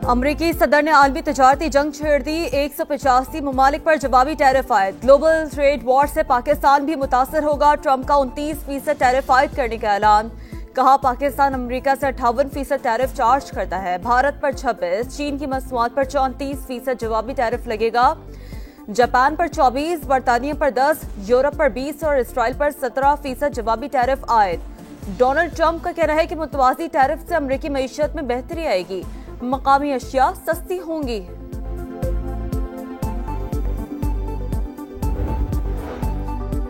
अमरीकी सदर ने आलमी तजारती जंग छेड़ दी। 185 ममालिक पर जवाबी टैरिफ आयद। ग्लोबल ट्रेड वॉर से पाकिस्तान भी मुतासर होगा। ट्रंप का 29% टैरिफ आयद करने का ऐलान। कहा पाकिस्तान अमरीका से 58% टैरिफ चार्ज करता है। भारत पर 26, चीन की मसनूआत पर 34% जवाबी टैरिफ लगेगा। जापान पर 24, बरतानिया पर 10, यूरोप पर 20 और इसराइल पर 17% जवाबी टैरिफ आयद। डोनाल्ड ट्रंप का कहना है कि मुतवाज़ी टैरिफ से अमरीकी मईशत में बेहतरी आएगी, मकामी अशिया सस्ती होंगी।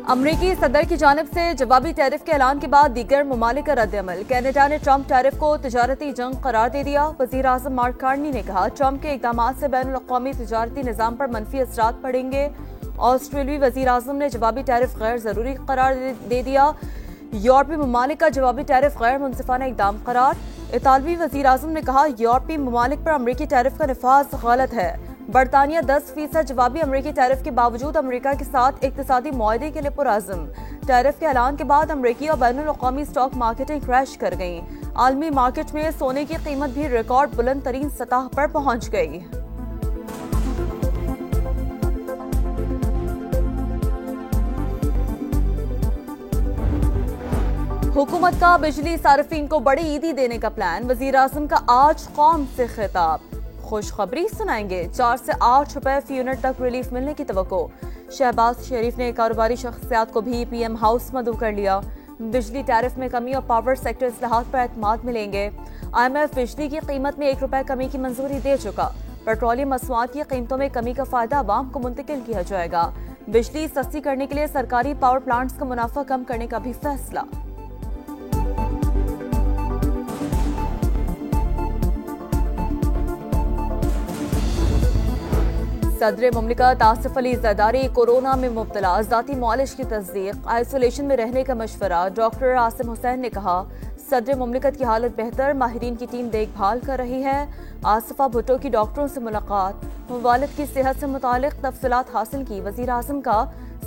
अमरीकी सदर की जानिब से जवाबी टैरिफ के ऐलान के बाद दीगर ममालिक का रद्द-ए-अमल। कनाडा ने ट्रंप टैरिफ को तजारती जंग करार दे दिया। वज़ीर आज़म मार्क कार्नी ने कहा ट्रंप के इक़दामात से बैनुल-अक़वामी तजारती निज़ाम पर मनफी असरात पड़ेंगे। ऑस्ट्रेलियाई वज़ीर आज़म ने जवाबी टैरिफ गैर ज़रूरी करार दे दिया। यूरोपीय ममालिक का जवाबी टैरिफ गैर मुनसिफाना इक़दाम करार। इतालवी वज़ीर आज़म ने कहा यूरोपीय ममालिक पर अमरीकी टैरिफ का नफाज गलत है। बरतानिया 10% जवाबी अमरीकी टैरिफ के बावजूद अमरीका के साथ इक़्तिसादी मुआहदे के लिए पुरअज़्म। टैरिफ के ऐलान के बाद अमरीकी और बैनुल-अक़वामी स्टॉक मार्केटें क्रैश कर गईं। आलमी मार्केट में सोने की कीमत भी रिकॉर्ड बुलंद तरीन सतह पर पहुंच गई। हुकूमत का बिजली सार्फिन को बड़ी ईदी देने का प्लान। वज़ीर आज़म का आज कौम से खिताब। खुशखबरी सुनाएंगे। 4 से 8 रुपए फी यूनिट तक रिलीफ मिलने की तवक्को। शहबाज शरीफ ने कारोबारी शख्सियात को भी पीएम हाउस मदऊ कर लिया। बिजली टैरिफ में कमी और पावर सेक्टर इस्लाहात पर एतमाद मिलेंगे। IMF बिजली की कीमत में 1 रुपए कमी की मंजूरी दे चुका। पेट्रोलियम मसनूआत की कीमतों में कमी का फायदा आवाम को मुंतकिल किया जाएगा। बिजली सस्ती करने के लिए सरकारी पावर प्लांट्स का मुनाफा कम करने का भी फैसला। सदर मुमलिकत आसिफ अली जरदारी कोरोना में मुब्तला। ज़ाती मुआलिज की तस्दीक। आइसोलेशन में रहने का मशवरा। डॉक्टर आसिम हुसैन ने कहा सदर मुमलिकत की हालत बेहतर, माहिरीन की टीम देखभाल कर रही है। आसिफा भुट्टो की डॉक्टरों से मुलाकात। वालिद की सेहत से मुतालिक तफसीलात हासिल की। वज़ीर आज़म का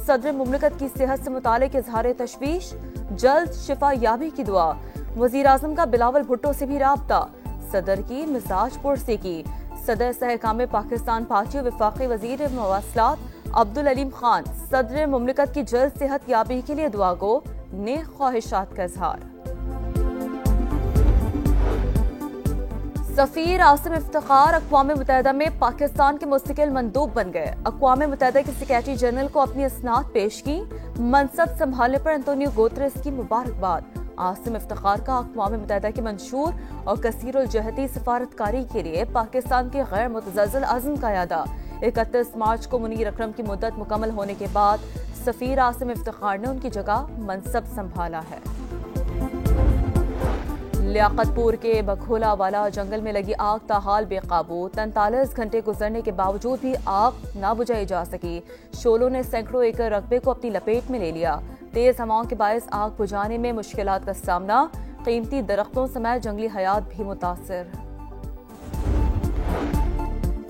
सदर मुमलिकत की सेहत से मुतालिक इजहार तशवीश। जल्द शिफा याबी की दुआ। वज़ीर आज़म का बिलावल भुट्टो से भी राब्ता। सदर की मिजाज पुरसी की। सदर सहकाम पाकिस्तान पार्टी वफाकी वजीर मवासलात अब्दुल अलीम खान सदर मुमलिकत की जल्द सेहत याबी के लिए दुआ गो। नेक ख्वाहिशात का इजहार। सफीर आसिम इफ्तिखार अक़वाम मुत्तहिदा में पाकिस्तान के मुस्तकिल मंदूब बन गए। अक़वाम मुत्तहिदा के सेक्रेटरी जनरल को अपनी असनाद पेश की। मनसब संभालने पर एंटोनियो गुतेरेस की मुबारकबाद। आसिम इफ्तिखार का अक़वाम मुत्तहिदा के मंशूर और कसीरुल जहती सफारतकारी के लिए पाकिस्तान के गैर मुतज़लज़ल अज़्म का यादा। 31 मार्च को मुनीर अकरम की मुद्दत मुकम्मल होने के बाद सफीर आसिम इफ्तिखार ने उनकी जगह मनसब संभाला है। लियाकतपुर के बखोला वाला जंगल में लगी आग ताहाल बेकाबू। 43 घंटे गुजरने के बावजूद भी आग ना बुझाई जा सकी। शोलों ने सैकड़ों एकड़ रकबे को अपनी लपेट में ले लिया। तेज हवाओं के बायस आग बुझाने में मुश्किलात का सामना। कीमती दरख्तों समेत जंगली हयात भी मुतासिर।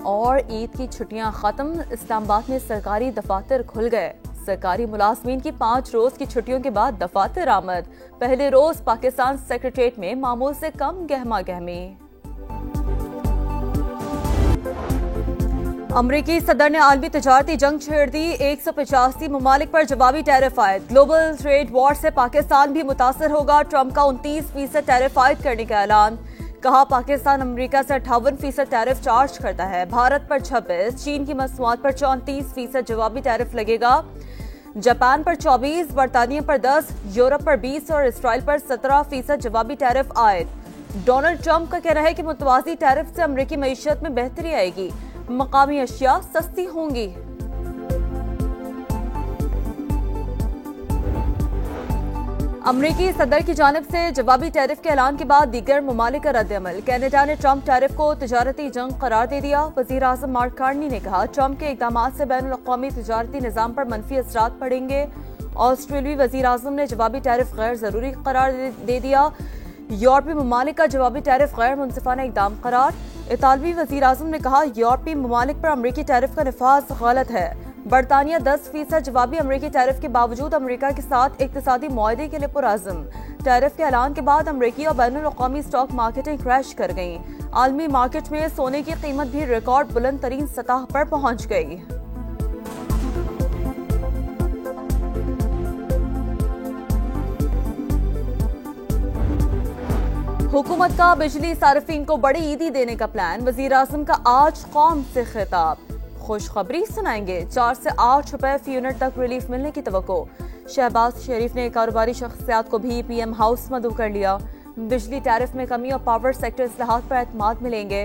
और ईद की छुट्टियां खत्म। इस्लामाबाद में सरकारी दफातर खुल गए। सरकारी मुलाजमीन की 5 रोज की छुट्टियों के बाद दफातर आमद। पहले रोज पाकिस्तान सेक्रेटेरिएट में मामूल से कम गहमा गहमी। अमरीकी सदर ने आलमी तजारती जंग छेड़ दी। 185 ममालिक पर जवाबी टैरिफ आयद। ग्लोबल ट्रेड वॉर से पाकिस्तान भी मुतासर होगा। ट्रंप का 29% टैरिफ आयद करने का ऐलान। कहा पाकिस्तान अमरीका से 58% टैरिफ चार्ज करता है। भारत पर 26, चीन की मसनूआत पर 34% जवाबी टैरिफ लगेगा। जापान पर 24, बरतानिया पर 10, यूरोप पर 20 और इसराइल पर 17% जवाबी टैरिफ आयद। डोनाल्ड ट्रंप का कहना है कि मुतवाज़ी टैरिफ से अमरीकी मईशत में बेहतरी आएगी, मकामी अशिया सस्ती होंगी। अमरीकी सदर की जानिब से जवाबी टैरिफ के ऐलान के बाद दीगर ममालिक का रद्द-ए-अमल। कनाडा ने ट्रंप टैरिफ को तजारती जंग करार दे दिया। वज़ीर आज़म मार्क कार्नी ने कहा ट्रंप के इक़दामात से बैनुल-अक़वामी तजारती निज़ाम पर मनफी असरात पड़ेंगे। ऑस्ट्रेलियाई वज़ीर आज़म ने जवाबी टैरिफ गैर ज़रूरी करार दे दिया। यूरोपीय ममालिक का जवाबी टैरिफ गैर मुनसिफाना इक़दाम करार। इतालवी वज़ीर आज़म ने कहा यूरोपीय ममालिक पर अमरीकी टैरिफ का नफाज गलत है। बरतानिया 10% जवाबी अमरीकी टैरिफ के बावजूद अमरीका के साथ इक़्तिसादी मुआहदे के लिए पुरअज़्म। टैरिफ के ऐलान के बाद अमरीकी और बैनुल-अक़वामी स्टॉक मार्केटें क्रैश कर गईं। आलमी मार्केट में सोने की कीमत भी रिकॉर्ड बुलंद तरीन सतह पर पहुंच गई। हुकूमत का बिजली सार्फिन को बड़ी ईदी देने का प्लान। वजीर आज़म का आज कौम से खिताब। खुशखबरी सुनाएंगे, 4 से 8 रुपए फी यूनिट तक रिलीफ मिलने की तवक्को। शहबाज शरीफ ने कारोबारी शख्सियात को भी पीएम हाउस मदऊ कर लिया। बिजली टैरिफ में कमी और पावर सेक्टर इस्लाहात पर एतमाद मिलेंगे।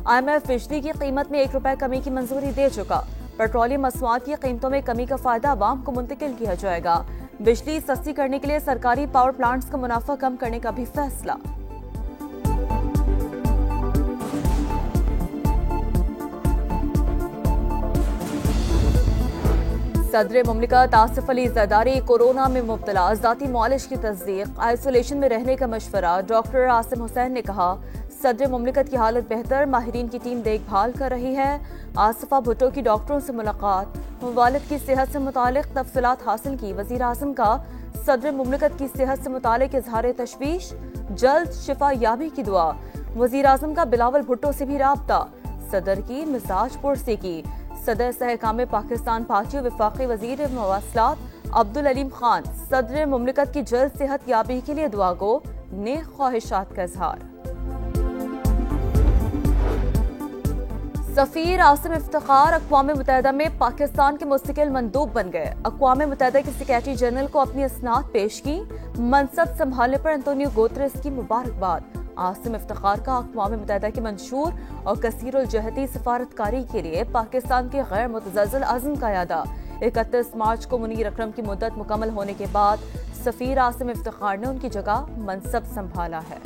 IMF बिजली की कीमत में 1 रुपए कमी की मंजूरी दे चुका। पेट्रोलियम मसनूआत की कीमतों में कमी का फायदा आवाम को मुंतकिल किया जाएगा। बिजली सस्ती करने के लिए सरकारी पावर प्लांट्स का मुनाफा कम करने का भी फैसला। सदर मुमलिकत आसिफ अली जरदारी कोरोना में मुब्तला, ज़ाती मुआलिज की तस्दीक, आइसोलेशन में रहने का मशवरा। डॉक्टर आसिम हुसैन ने कहा, सदर मुमलिकत की हालत बेहतर, माहिरीन की टीम देखभाल कर रही है। आसिफा भुट्टो की डॉक्टरों से मुलाकात, वालिद की सेहत से मुतालिक तफसीलात हासिल की। वज़ीर आज़म का सदर मुमलिकत की सेहत से मुतालिक इजहार तशवीश, जल्द शिफा याबी की दुआ। वज़ीर आज़म का बिलावल भुट्टो से भी राब्ता, सदर की मिजाज पुरसी की। सदर सहकाम पाकिस्तान पार्टी और वफाकी वजीर मवासलात अब्दुल अलीम खान सदर मुमलिकत की जल्द सेहत याबी के लिए दुआ गो, नेक ख्वाहिशात का इजहार। सफीर आसिम इफ्तिखार अक़वाम मुत्तहिदा में पाकिस्तान के मुस्तकिल मंदूब बन गए। अक़वाम मुत्तहिदा के सेक्रेटरी जनरल को अपनी इसनाद पेश की। मनसब संभालने पर एंटोनियो गुतेरेस की मुबारकबाद। आसिम इफ्तिखार का अक़वाम मुत्तहिदा की मंशूर और कसीरुल जहती सफारतकारी के लिए पाकिस्तान के गैर मुतज़लज़ल अज़्म का यादा। 31 मार्च को मुनीर अकरम की मुद्दत मुकम्मल होने के बाद सफीर आसिम इफ्तिखार ने उनकी जगह मनसब संभाला है।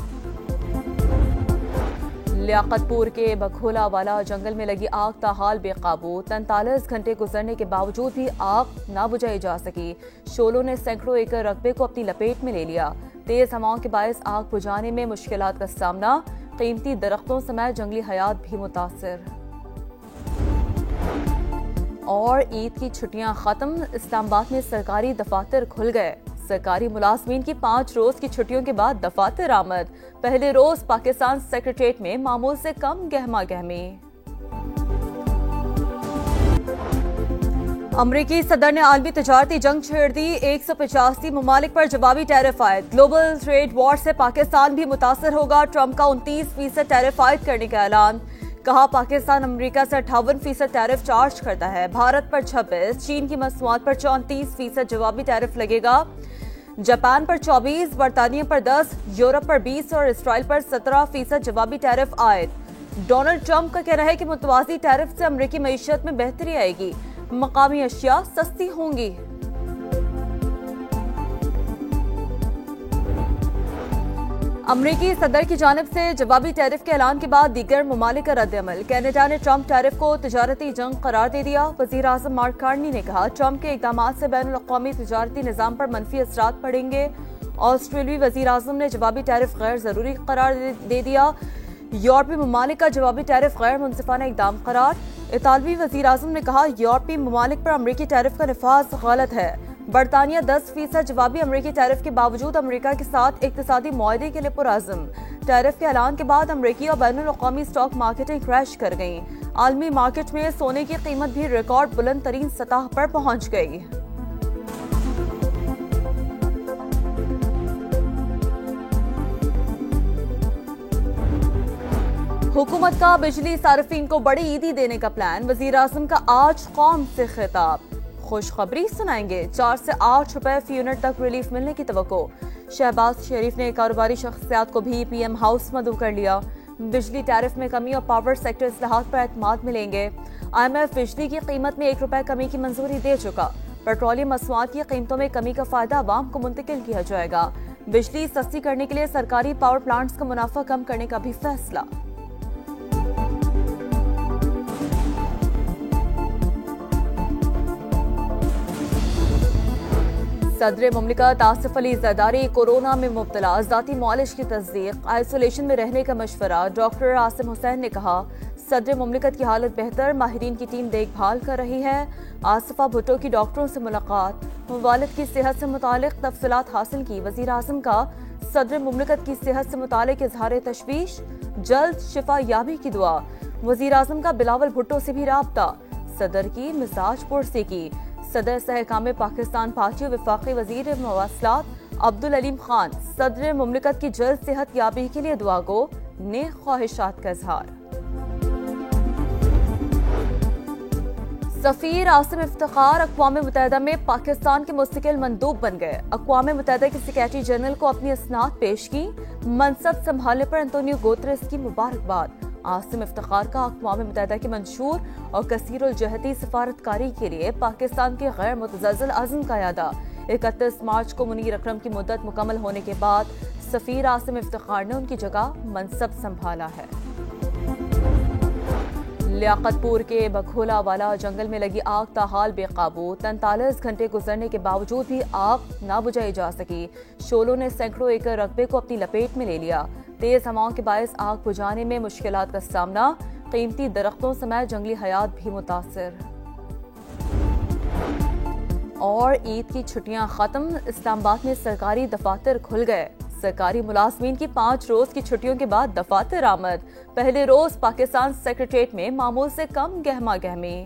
लियाकतपुर के बखोला वाला जंगल में लगी आग ताहाल बेकाबू। 43 घंटे गुजरने के बावजूद भी आग ना बुझाई जा सकी। शोलों ने सैकड़ों एकड़ रकबे को अपनी लपेट में ले लिया। तेज हवाओं के बायस आग बुझाने में मुश्किलात का सामना। कीमती दरख्तों समेत जंगली हयात भी मुतासिर। और ईद की छुट्टियां खत्म, इस्लामाबाद में सरकारी दफातर खुल गए। सरकारी मुलाजमीन की 5 रोज की छुट्टियों के बाद दफातर आमद। पहले रोज पाकिस्तान सेक्रेटेरिएट में मामूल से कम गहमा गहमी। अमरीकी सदर ने आलमी तजारती जंग छेड़ दी। 185 ममालिक पर जवाबी टैरिफ आयद। ग्लोबल ट्रेड वॉर से पाकिस्तान भी मुतासर होगा। ट्रंप का 29% टैरिफ आयद करने का ऐलान। कहा, पाकिस्तान अमेरिका से 58% टैरिफ चार्ज करता है। भारत पर 26, चीन की मसनूआत पर 34% जवाबी टैरिफ लगेगा। जापान पर 24, बरतानिया पर 10, यूरोप पर 20 और इसराइल पर 17% जवाबी टैरिफ आयद। डोनाल्ड ट्रंप का कहना है कि मुतवाज़ी टैरिफ से अमरीकी मईशत में बेहतरी आएगी, मकामी अशिया सस्ती होंगी। अमरीकी सदर की जानिब से जवाबी टैरिफ के ऐलान के बाद दीगर ममालिक का रद्द-ए-अमल। कनाडा ने ट्रंप टैरिफ को तिजारती जंग करार दे दिया। वज़ीर आज़म मार्क कार्नी ने कहा, ट्रंप के इक़दाम से बैनुल-अक़वामी तिजारती निज़ाम पर मनफी असरात पड़ेंगे। ऑस्ट्रेलियाई वज़ीर आज़म ने जवाबी टैरिफ गैर ज़रूरी करार दे दिया। यूरोपीय ममालिक का जवाबी टैरिफ गैर मुनसिफाना इक़दाम करार। इतालवी वज़ीर आज़म ने कहा, यूरोपीय ममालिक पर अमरीकी टैरिफ का नफाज गलत है। बरतानिया 10% जवाबी अमरीकी टैरिफ के बावजूद अमरीका के साथ इक़्तिसादी मुआहदे के लिए पुरअज़्म। टैरिफ के ऐलान के बाद अमरीकी और बैनुल-अक़वामी स्टॉक मार्केटें क्रैश कर गईं। आलमी मार्केट में सोने की कीमत भी रिकॉर्ड बुलंद तरीन सतह पर पहुंच गई। हुकूमत का बिजली सार्फिन को बड़ी ईदी देने का प्लान। वज़ीर आज़म का आज कौम से खिताब। खुशखबरी सुनाएंगे, 4 से 8 रुपए फी यूनिट तक रिलीफ मिलने की तवक्को। शहबाज शरीफ ने कारोबारी शख्सियात को भी पीएम हाउस मदऊ कर लिया। बिजली टैरिफ में कमी और पावर सेक्टर इस्लाहात पर एतमाद मिलेंगे। IMF बिजली की कीमत में 1 रुपए कमी की मंजूरी दे चुका। पेट्रोलियम मसनूआत की कीमतों में कमी का फायदा आवाम को मुंतकिल किया जाएगा। बिजली सस्ती करने के लिए सरकारी पावर प्लांट्स का मुनाफा कम करने का भी फैसला। सदर मुमलिकत आसिफ अली जरदारी कोरोना में मुब्तला, ज़ाती मुआलिज की तस्दीक, आइसोलेशन में रहने का मशवरा। डॉक्टर आसिम हुसैन ने कहा, सदर मुमलिकत की हालत बेहतर, माहिरीन की टीम देखभाल कर रही है। आसिफा भुट्टो की डॉक्टरों से मुलाकात, वालिद की सेहत से मुतालिक तफसीलात हासिल की। वज़ीर आज़म का सदर मुमलिकत की सेहत से मुतालिक इजहार तशवीश, जल्द शिफा याबी की दुआ। वजीर आजम का बिलावल भुट्टो से भी राब्ता, सदर की मिजाज पुरसी की। सदर सहकाम पाकिस्तान पार्टी वफाकी वजीर मवासलात अब्दुल अलीम खान सदर मुमलिकत की जल्द सेहत याबी के लिए दुआ गो, नेक ख्वाहिशात का इजहार। सफीर आसिम इफ्तिखार अक़वाम मुत्तहिदा में पाकिस्तान के मुस्तकिल मंदूब बन गए। अक़वाम मुत्तहिदा के सेक्रेटरी जनरल को अपनी इसनाद पेश की। मनसब संभालने पर एंटोनियो गुतेरेस की मुबारकबाद। आसिम इफ्तिखार का अक़वाम मुत्तहिदा की मंशूर और कसीरुल जहती सफारतकारी के लिए पाकिस्तान के गैर मुतज़लज़ल अज़्म का यादा। 31 मार्च को मुनीर अकरम की मुद्दत मुकम्मल होने के बाद सफीर आसिम इफ्तिखार ने उनकी जगह मनसब संभाला है। लियाकतपुर के बघोला वाला जंगल में लगी आग ताहाल बेकाबू। 43 घंटे गुजरने के बावजूद भी आग ना बुझाई जा सकी। शोलों ने सैकड़ों एकड़ रकबे को अपनी लपेट में ले लिया। तेज हवाओं के बायस आग बुझाने में मुश्किलात का सामना। कीमती दरख्तों समेत जंगली हयात भी मुतासिर। और ईद की छुट्टियां खत्म, इस्लामाबाद में सरकारी दफातर खुल गए। सरकारी मुलाजमीन की 5 रोज की छुट्टियों के बाद दफातर आमद। पहले रोज पाकिस्तान सेक्रेटेरिएट में मामूल से कम गहमा गहमी।